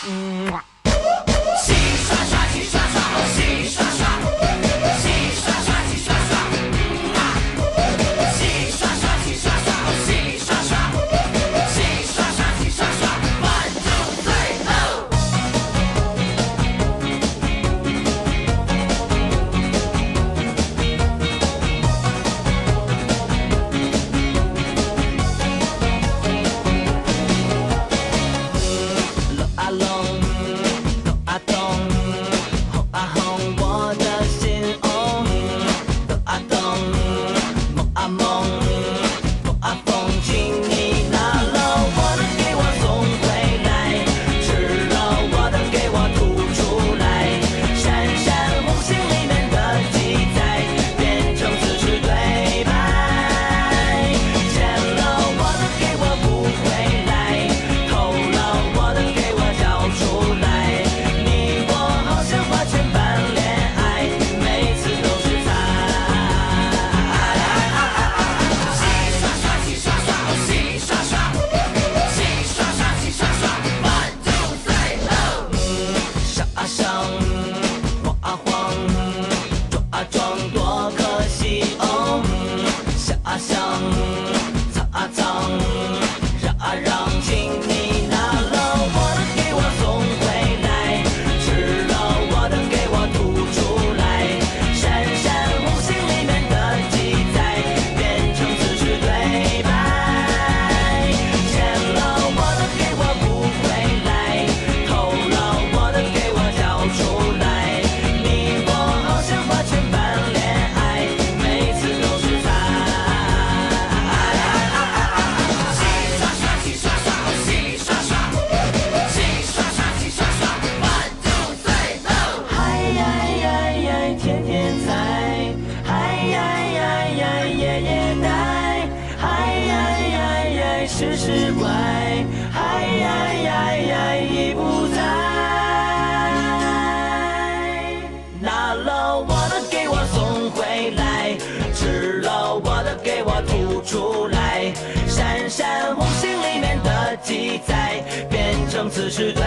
洗刷刷，洗刷刷，哦，洗刷刷，洗刷刷，洗刷刷，洗刷刷，洗刷刷，哦，洗刷刷，洗刷刷，洗刷刷，1 2 3 oh。隆啊隆，咚啊咚，轰啊轰，我的心哦，咚啊咚，梦啊梦，风啊风，请你拿了我的给我送回来，吃了我的给我吐出来，闪闪红星里面的记载变成词句对白，欠了我的给我补回来，偷了我的给我交出来，你我好像花钱办恋爱，每次都是猜。洗刷刷，洗刷刷，哦，洗刷刷，洗刷刷，洗刷刷，1 2 3 oh。想啊想，晃啊晃，撞啊撞，多可惜哦。想啊想，藏啊藏，让啊让，请你拿了我的给我送回来，吃了我的给我吐出来，闪闪红星里面的记载变成词句对白，欠了我的给我补回来，偷了我的给我交出来，你我好像花钱办恋爱，每次都是猜。洗刷刷，洗刷刷，哦，洗刷刷，洗刷刷，洗刷刷，1 2 3 oh。嗨呀呀呀，天天在，嗨呀呀呀，夜夜待，嗨呀呀呀，时时怪，嗨呀呀呀，已不在。拿了我的给我送回来，吃了我的给我吐出来，闪闪红星里面的记载变成词句对